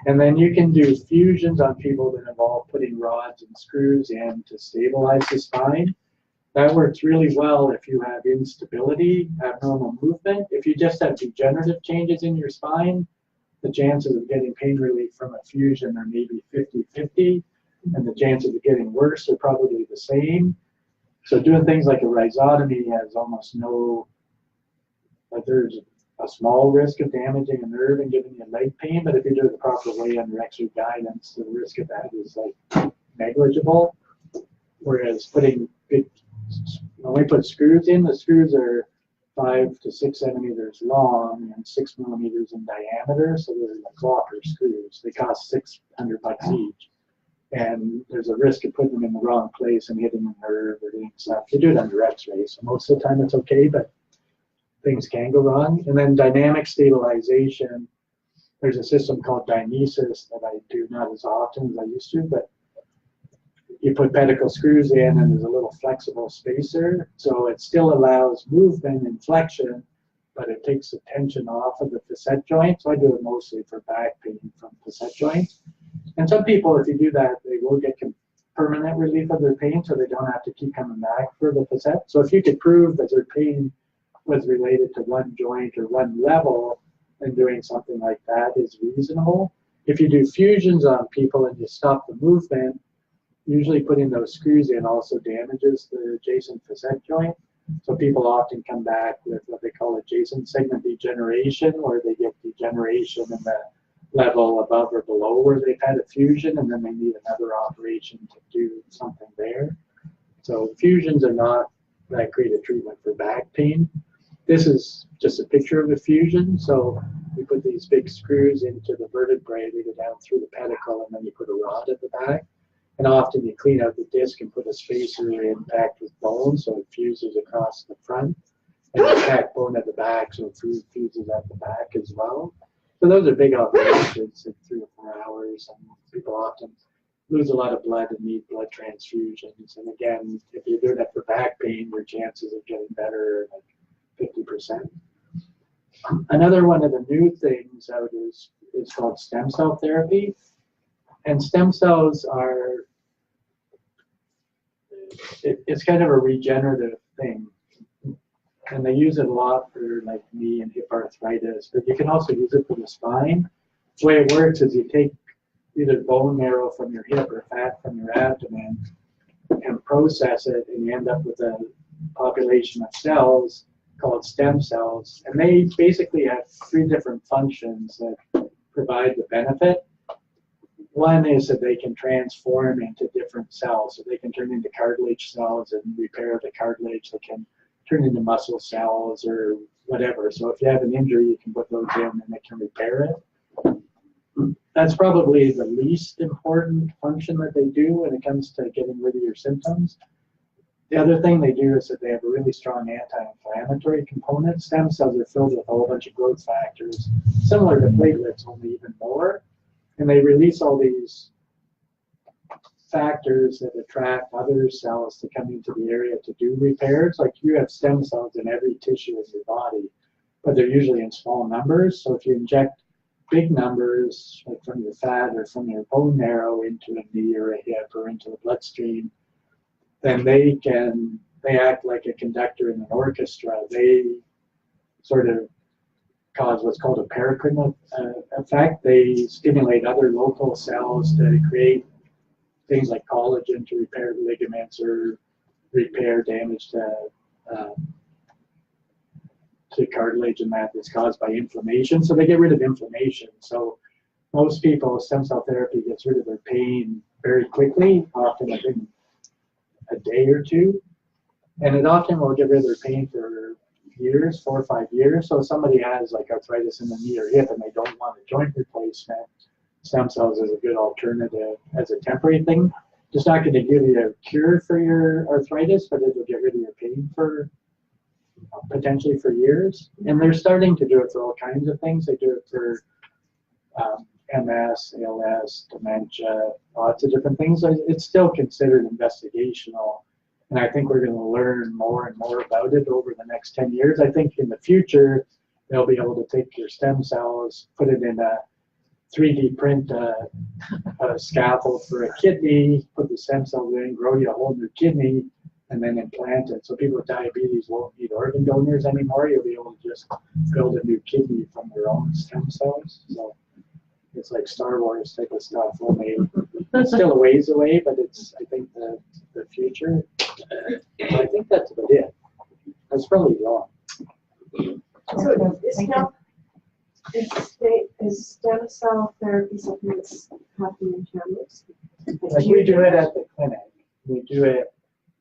And then you can do fusions on people that involve putting rods and screws in to stabilize the spine. That works really well if you have instability, abnormal movement. If you just have degenerative changes in your spine, the chances of getting pain relief from a fusion are maybe 50-50, and the chances of getting worse are probably the same. So doing things like a rhizotomy has almost no, like there's a small risk of damaging a nerve and giving you leg pain, but if you do it the proper way under expert guidance, the risk of that is like negligible. Whereas putting when we put screws in, the screws are 5 to 6 centimeters long and 6 millimeters in diameter, so they're like copper screws. They cost $600 each, and there's a risk of putting them in the wrong place and hitting a nerve or doing stuff. You do it under X-ray, so most of the time it's okay, but things can go wrong. And then dynamic stabilization, there's a system called dynesis that I do not as often as I used to, but you put pedicle screws in and there's a little flexible spacer, so it still allows movement and flexion, but it takes the tension off of the facet joint. So I do it mostly for back pain from facet joints. And some people, if you do that, they will get permanent relief of their pain, so they don't have to keep coming back for the facet. So if you could prove that their pain was related to one joint or one level, then doing something like that is reasonable. If you do fusions on people and you stop the movement, usually putting those screws in also damages the adjacent facet joint. So people often come back with what they call adjacent segment degeneration, where they get degeneration in the level above or below where they've had a fusion, and then they need another operation to do something there. So fusions are not that great a treatment for back pain. This is just a picture of a fusion. So we put these big screws into the vertebrae, they go down through the pedicle, and then you put a rod at the back. And often you clean out the disc and put a spacer in packed with bone, so it fuses across the front. And you pack bone at the back, so it fuses at the back as well. So those are big operations in 3 or 4 hours, and people often lose a lot of blood and need blood transfusions. And again, if you're doing it for back pain, your chances of getting better are like 50%. Another one of the new things out is called stem cell therapy. And stem cells are, it's kind of a regenerative thing. And they use it a lot for like knee and hip arthritis, but you can also use it for the spine. The way it works is you take either bone marrow from your hip or fat from your abdomen and process it, and you end up with a population of cells called stem cells. And they basically have 3 different functions that provide the benefit. One is that they can transform into different cells. So they can turn into cartilage cells and repair the cartilage. They can turn into muscle cells or whatever. So if you have an injury, you can put those in and they can repair it. That's probably the least important function that they do when it comes to getting rid of your symptoms. The other thing they do is that they have a really strong anti-inflammatory component. Stem cells are filled with a whole bunch of growth factors, similar to platelets, only even more. And they release all these factors that attract other cells to come into the area to do repairs. Like you have stem cells in every tissue of your body, but they're usually in small numbers. So if you inject big numbers, like from your fat or from your bone marrow into a knee or a hip or into the bloodstream, then they act like a conductor in an orchestra. They sort of cause what's called a paracrine effect. They stimulate other local cells to create things like collagen to repair ligaments or repair damage to cartilage, and that is caused by inflammation. So they get rid of inflammation. So most people, stem cell therapy gets rid of their pain very quickly, often within a day or two. And it often will get rid of their pain for years, 4 or 5 years. So if somebody has like arthritis in the knee or hip and they don't want a joint replacement, stem cells is a good alternative as a temporary thing. It's not going to give you a cure for your arthritis, but it'll get rid of your pain for potentially for years. And they're starting to do it for all kinds of things. They do it for MS, ALS, dementia, lots of different things. It's still considered investigational. And I think we're going to learn more and more about it over the next 10 years. I think in the future, they'll be able to take your stem cells, put it in a 3D print a scaffold for a kidney, put the stem cells in, grow you a whole new kidney, and then implant it. So people with diabetes won't need organ donors anymore. You'll be able to just build a new kidney from their own stem cells. So it's like Star Wars type of stuff. Only it's still a ways away, but it's, I think, the future. I think that's about it. That's probably wrong. So is stem cell therapy something that's happening in families? Like we do it at the clinic. We do it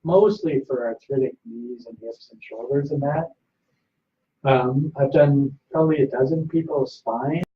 mostly for arthritic knees and hips and shoulders and that. I've done probably a dozen people's spine.